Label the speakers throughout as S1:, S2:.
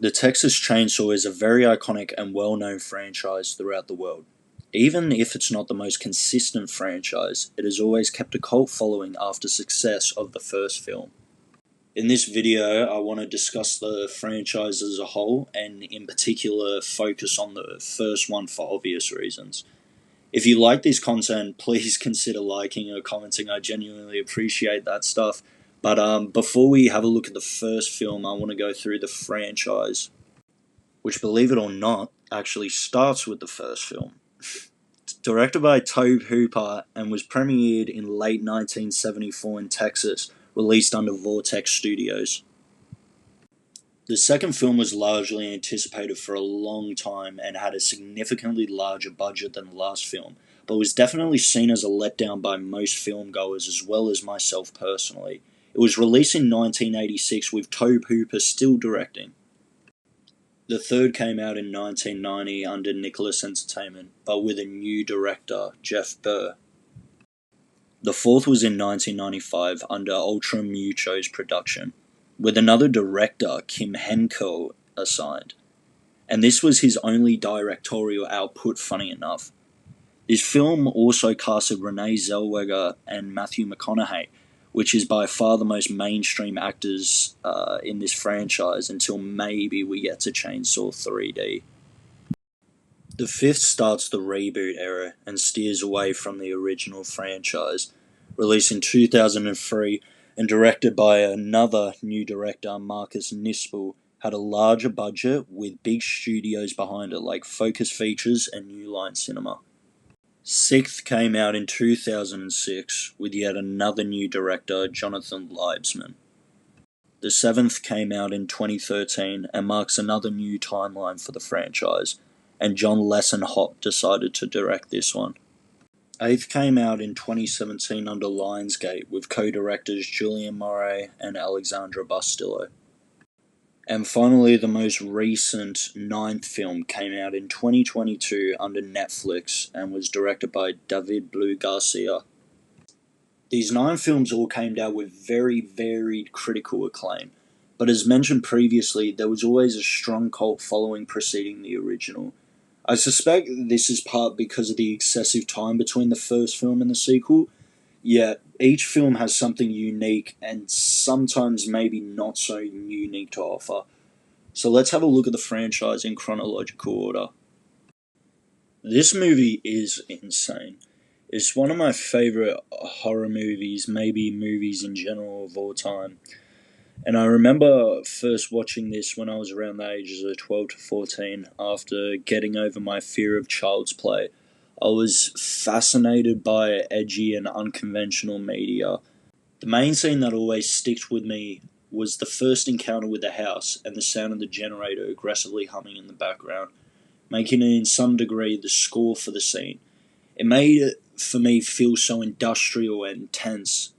S1: The Texas Chainsaw is a very iconic and well-known franchise throughout the world. Even if it's not the most consistent franchise, it has always kept a cult following after success of the first film. In this video, I want to discuss the franchise as a whole, and in particular focus on the first one for obvious reasons. If you like this content, please consider liking or commenting. I genuinely appreciate that stuff. But before we have a look at the first film, I want to go through the franchise, which, believe it or not, actually starts with the first film. It's directed by Tobe Hooper and was premiered in late 1974 in Texas, released under Vortex Studios. The second film was largely anticipated for a long time and had a significantly larger budget than the last film, but was definitely seen as a letdown by most filmgoers as well as myself personally. It was released in 1986 with Tobe Hooper still directing. The third came out in 1990 under Nicholas Entertainment, but with a new director, Jeff Burr. The fourth was in 1995 under Ultra Mucho's production, with another director, Kim Henkel, assigned. And this was his only directorial output, funny enough. This film also casted Renee Zellweger and Matthew McConaughey, which is by far the most mainstream actors in this franchise until maybe we get to Chainsaw 3D. The fifth starts the reboot era and steers away from the original franchise. Released in 2003 and directed by another new director, Marcus Nispel, had a larger budget with big studios behind it like Focus Features and New Line Cinema. Sixth came out in 2006 with yet another new director, Jonathan Liebesman. The seventh came out in 2013 and marks another new timeline for the franchise, and John Lessenhop decided to direct this one. Eighth came out in 2017 under Lionsgate with co-directors Julian Moray and Alexandra Bustillo. And finally, the most recent ninth film came out in 2022 under Netflix and was directed by David Blue Garcia. These 9 films all came out with very varied critical acclaim, but as mentioned previously, there was always a strong cult following preceding the original. I suspect this is part because of the excessive time between the first film and the sequel, yet each film has something unique and sometimes maybe not so unique to offer. So let's have a look at the franchise in chronological order. This movie is insane. It's one of my favourite horror movies, maybe movies in general of all time. And I remember first watching this when I was around the ages of 12 to 14 after getting over my fear of child's play. I was fascinated by edgy and unconventional media. The main scene that always sticks with me was the first encounter with the house and the sound of the generator aggressively humming in the background, making it in some degree the score for the scene. It made it, for me, feel so industrial and tense.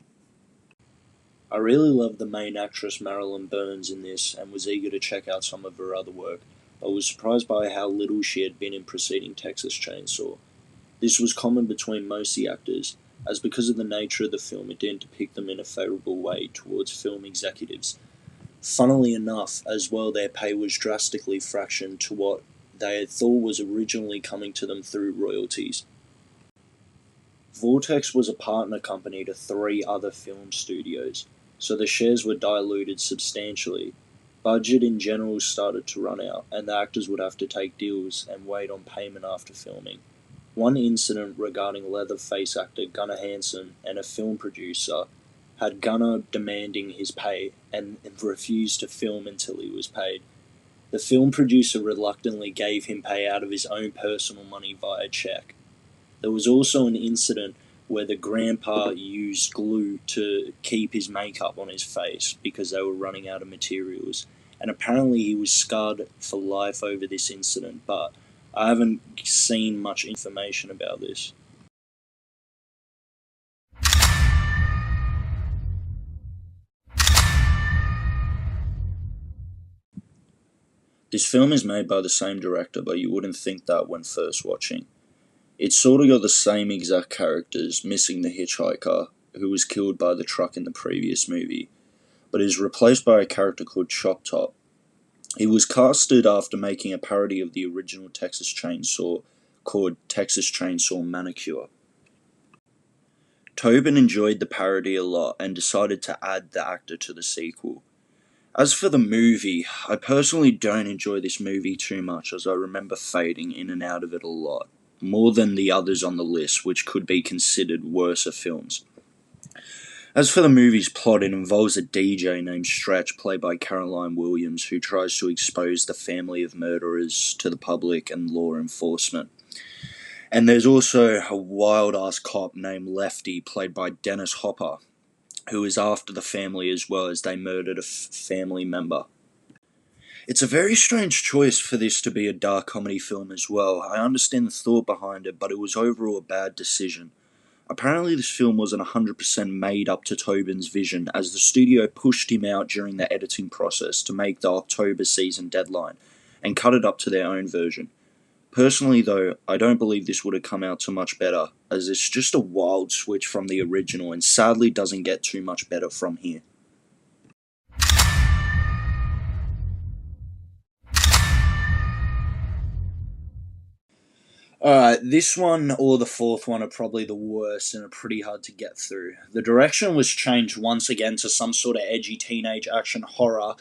S1: I really loved the main actress Marilyn Burns in this and was eager to check out some of her other work. I was surprised by how little she had been in preceding Texas Chainsaw. This was common between most of the actors, as because of the nature of the film it didn't depict them in a favourable way towards film executives. Funnily enough, as well, their pay was drastically fractioned to what they had thought was originally coming to them through royalties. Vortex was a partner company to 3 other film studios, so the shares were diluted substantially. Budget in general started to run out, and the actors would have to take deals and wait on payment after filming. One incident regarding Leatherface actor Gunnar Hansen and a film producer had Gunnar demanding his pay and refused to film until he was paid. The film producer reluctantly gave him pay out of his own personal money via check. There was also an incident where the grandpa used glue to keep his makeup on his face because they were running out of materials, and apparently he was scarred for life over this incident, but I haven't seen much information about this. This film is made by the same director, but you wouldn't think that when first watching. It's sort of got the same exact characters, missing the hitchhiker, who was killed by the truck in the previous movie, but is replaced by a character called Chop Top. He was casted after making a parody of the original Texas Chainsaw called Texas Chainsaw Manicure. Tobin enjoyed the parody a lot and decided to add the actor to the sequel. As for the movie, I personally don't enjoy this movie too much, as I remember fading in and out of it a lot, more than the others on the list, which could be considered worser films. As for the movie's plot, it involves a DJ named Stretch, played by Caroline Williams, who tries to expose the family of murderers to the public and law enforcement. And there's also a wild-ass cop named Lefty, played by Dennis Hopper, who is after the family as well, as they murdered a family member. It's a very strange choice for this to be a dark comedy film as well. I understand the thought behind it, but it was overall a bad decision. Apparently this film wasn't 100% made up to Tobin's vision, as the studio pushed him out during the editing process to make the October season deadline, and cut it up to their own version. Personally though, I don't believe this would have come out too much better, as it's just a wild switch from the original and sadly doesn't get too much better from here. Alright, this one or the fourth one are probably the worst and are pretty hard to get through. The direction was changed once again to some sort of edgy teenage action horror,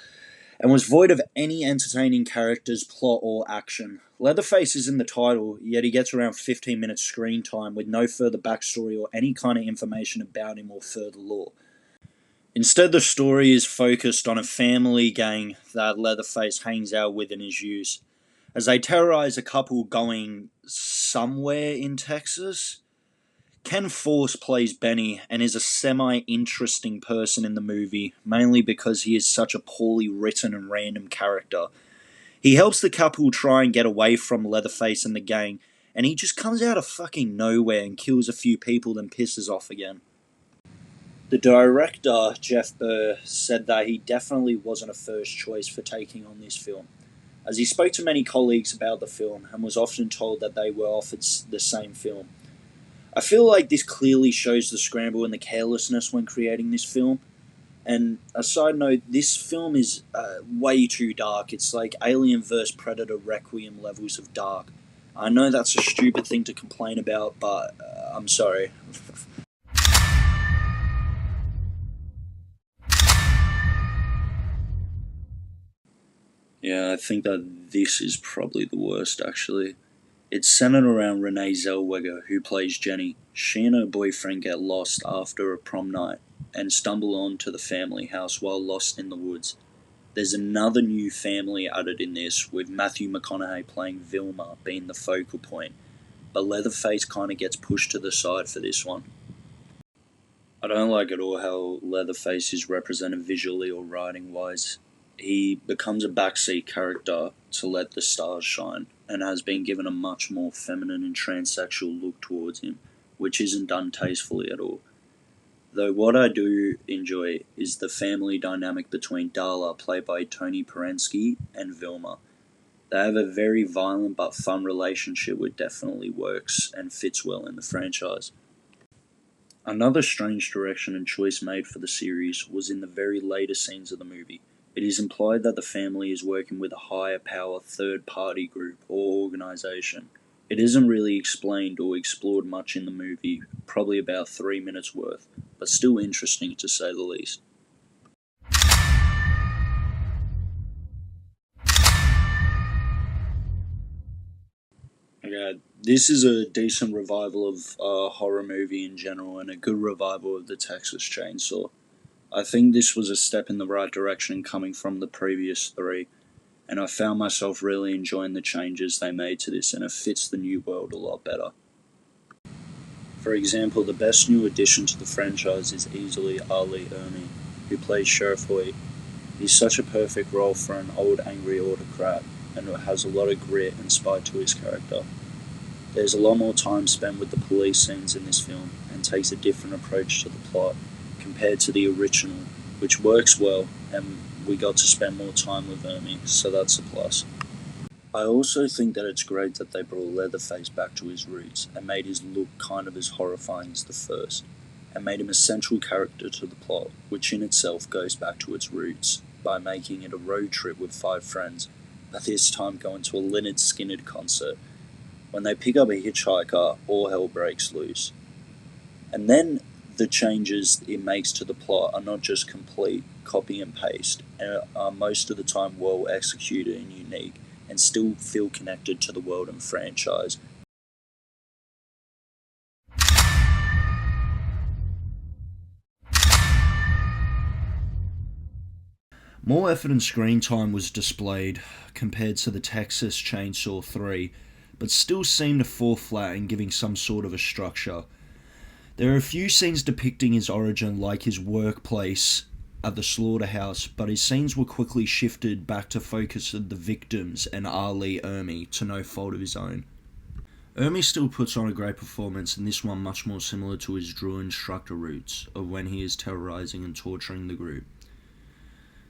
S1: and was void of any entertaining characters, plot, or action. Leatherface is in the title, yet he gets around 15 minutes screen time with no further backstory or any kind of information about him or further lore. Instead, the story is focused on a family gang that Leatherface hangs out with in his youth, as they terrorize a couple going somewhere in Texas. Ken Force plays Benny and is a semi-interesting person in the movie, mainly because he is such a poorly written and random character. He helps the couple try and get away from Leatherface and the gang, and he just comes out of fucking nowhere and kills a few people, then pisses off again. The director, Jeff Burr, said that he definitely wasn't a first choice for taking on this film, as he spoke to many colleagues about the film and was often told that they were offered the same film. I feel like this clearly shows the scramble and the carelessness when creating this film. And a side note, this film is way too dark. It's like Alien vs. Predator Requiem levels of dark. I know that's a stupid thing to complain about, but I'm sorry. Yeah, I think that this is probably the worst, actually. It's centered around Renee Zellweger, who plays Jenny. She and her boyfriend get lost after a prom night and stumble onto the family house while lost in the woods. There's another new family added in this, with Matthew McConaughey playing Vilma being the focal point, but Leatherface kind of gets pushed to the side for this one. I don't like at all how Leatherface is represented visually or writing wise. He becomes a backseat character to let the stars shine, and has been given a much more feminine and transsexual look towards him, which isn't done tastefully at all. Though what I do enjoy is the family dynamic between Darla, played by Tony Perensky, and Vilma. They have a very violent but fun relationship which definitely works and fits well in the franchise. Another strange direction and choice made for the series was in the very later scenes of the movie. It is implied that the family is working with a higher power third party group or organisation. It isn't really explained or explored much in the movie, probably about 3 minutes worth, but still interesting to say the least. Okay, this is a decent revival of a horror movie in general and a good revival of the Texas Chainsaw. I think this was a step in the right direction coming from the previous three, and I found myself really enjoying the changes they made to this, and it fits the new world a lot better. For example, the best new addition to the franchise is easily Ali Ernie, who plays Sheriff Hoyt. He's such a perfect role for an old angry autocrat, and has a lot of grit and spite to his character. There's a lot more time spent with the police scenes in this film, and takes a different approach to the plot compared to the original, which works well, and we got to spend more time with Ernie, so that's a plus. I also think that it's great that they brought Leatherface back to his roots, and made his look kind of as horrifying as the first, and made him a central character to the plot, which in itself goes back to its roots. by making it a road trip with 5 friends, but this time going to a Lynyrd Skynyrd concert. When they pick up a hitchhiker, all hell breaks loose. And then the changes it makes to the plot are not just complete copy and paste, and are most of the time well executed and unique, and still feel connected to the world and franchise. More effort and screen time was displayed compared to the Texas Chainsaw 3, but still seemed to fall flat in giving some sort of a structure. There are a few scenes depicting his origin, like his workplace at the slaughterhouse, but his scenes were quickly shifted back to focus on the victims and Ali Ermey to no fault of his own. Ermey still puts on a great performance, and this one much more similar to his drill instructor roots of when he is terrorizing and torturing the group.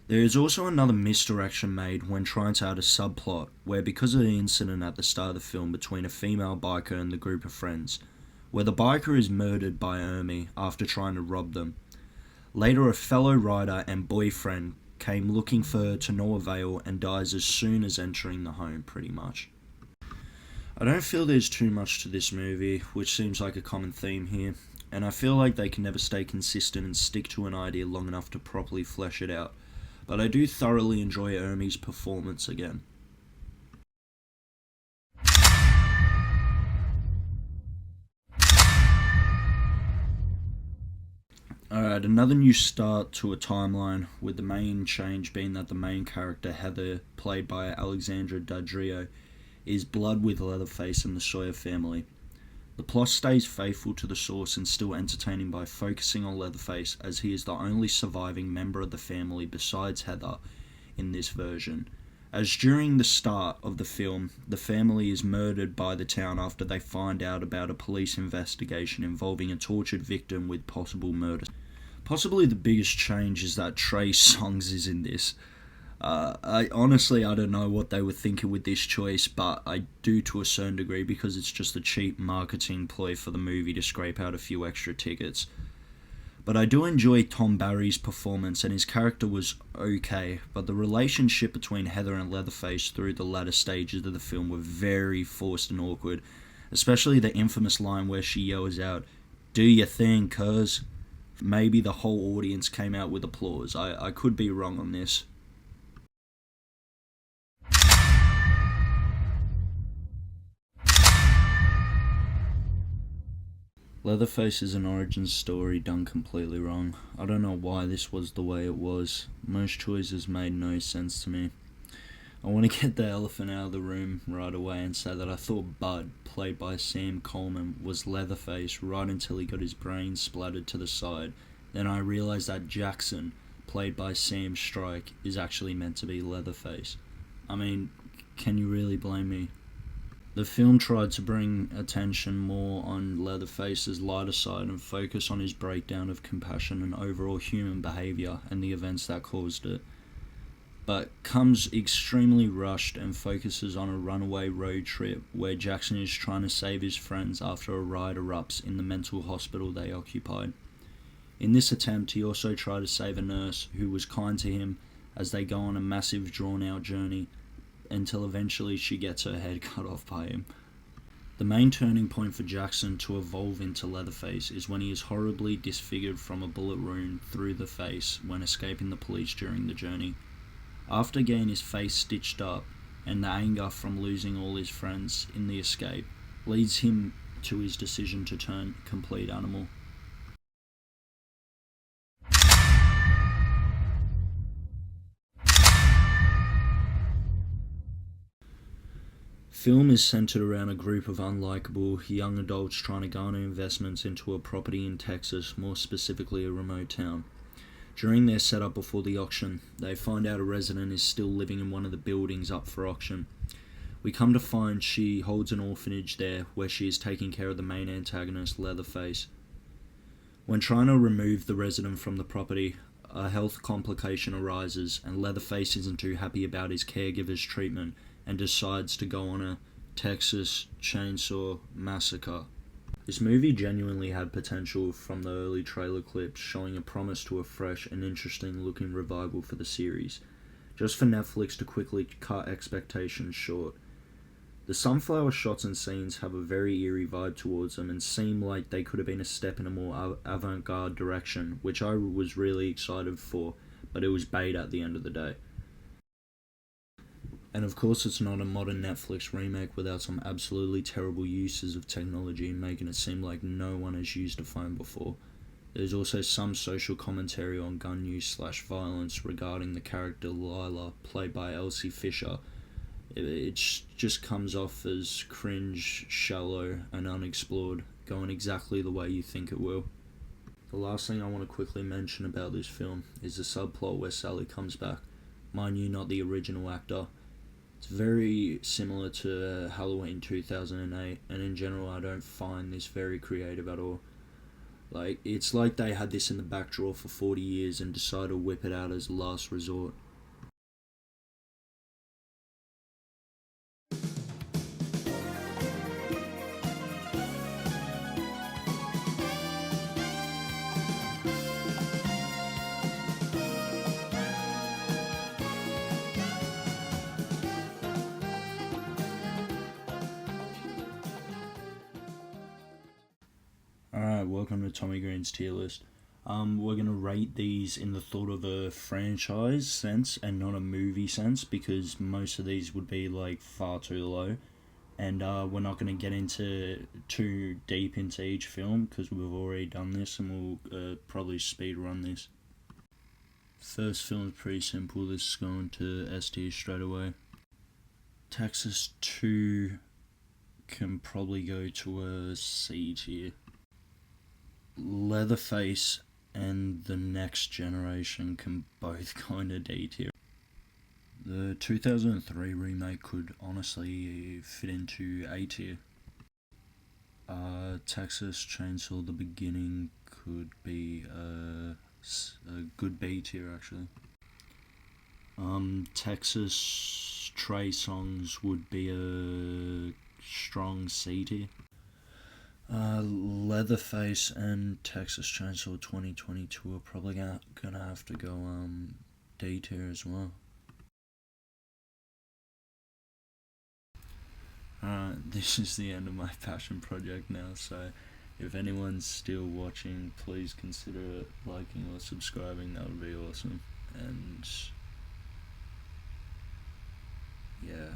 S1: There is also another misdirection made when trying to add a subplot, where because of the incident at the start of the film between a female biker and the group of friends, where the biker is murdered by Ermey after trying to rob them. Later, a fellow rider and boyfriend came looking for her to no avail and dies as soon as entering the home, pretty much. I don't feel there's too much to this movie, which seems like a common theme here, and I feel like they can never stay consistent and stick to an idea long enough to properly flesh it out, but I do thoroughly enjoy Ermey's performance again. Alright, another new start to a timeline, with the main change being that the main character, Heather, played by Alexandra Daddario, is blood with Leatherface and the Sawyer family. The plot stays faithful to the source and still entertaining by focusing on Leatherface, as he is the only surviving member of the family besides Heather in this version. As during the start of the film, the family is murdered by the town after they find out about a police investigation involving a tortured victim with possible murder. Possibly the biggest change is that Trey Songz is in this. I don't know what they were thinking with this choice, but I do to a certain degree, because it's just a cheap marketing ploy for the movie to scrape out a few extra tickets. But I do enjoy Tom Barry's performance, and his character was okay, but the relationship between Heather and Leatherface through the latter stages of the film were very forced and awkward, especially the infamous line where she yells out, "Do your thing, cuz." Maybe the whole audience came out with applause. I could be wrong on this. Leatherface is an origin story done completely wrong. I don't know why this was the way it was. Most choices made no sense to me. I want to get the elephant out of the room right away and say that I thought Bud, played by Sam Coleman, was Leatherface right until he got his brains splattered to the side. Then I realised that Jackson, played by Sam Strike, is actually meant to be Leatherface. I mean, can you really blame me? The film tried to bring attention more on Leatherface's lighter side and focus on his breakdown of compassion and overall human behaviour and the events that caused it, but comes extremely rushed and focuses on a runaway road trip where Jackson is trying to save his friends after a riot erupts in the mental hospital they occupied. In this attempt, he also tried to save a nurse who was kind to him as they go on a massive drawn-out journey until eventually she gets her head cut off by him. The main turning point for Jackson to evolve into Leatherface is when he is horribly disfigured from a bullet wound through the face when escaping the police during the journey. After getting his face stitched up, and the anger from losing all his friends in the escape leads him to his decision to turn complete animal. Film is centered around a group of unlikable young adults trying to garner investments into a property in Texas, more specifically a remote town. During their setup before the auction, they find out a resident is still living in one of the buildings up for auction. We come to find she holds an orphanage there where she is taking care of the main antagonist, Leatherface. When trying to remove the resident from the property, a health complication arises and Leatherface isn't too happy about his caregiver's treatment and decides to go on a Texas Chainsaw Massacre. This movie genuinely had potential from the early trailer clips, showing a promise to a fresh and interesting looking revival for the series, just for Netflix to quickly cut expectations short. The sunflower shots and scenes have a very eerie vibe towards them and seem like they could have been a step in a more avant-garde direction, which I was really excited for, but it was bait at the end of the day. And of course, it's not a modern Netflix remake without some absolutely terrible uses of technology, making it seem like no one has used a phone before. There's also some social commentary on gun use/violence regarding the character Lila, played by Elsie Fisher. It just comes off as cringe, shallow, and unexplored, going exactly the way you think it will. The last thing I want to quickly mention about this film is the subplot where Sally comes back. Mind you, not the original actor. It's very similar to Halloween 2008, and in general, I don't find this very creative at all. It's like they had this in the back drawer for 40 years and decided to whip it out as a last resort. Alright, welcome to Tommy Green's tier list. We're going to rate these in the thought of a franchise sense and not a movie sense, because most of these would be far too low. And we're not going to get into too deep into each film because we've already done this, and we'll probably speed run this. First film is pretty simple. This is going to S tier straight away. Texas 2 can probably go to a C tier. Leatherface and The Next Generation can both go into D tier. The 2003 remake could honestly fit into A tier. Texas Chainsaw The Beginning could be a good B tier actually. Texas Trey Songs would be a strong C tier. Leatherface and Texas Chainsaw 2022 are probably gonna have to go D tier as well. This is the end of my passion project now, so if anyone's still watching, please consider liking or subscribing. That would be awesome. And yeah.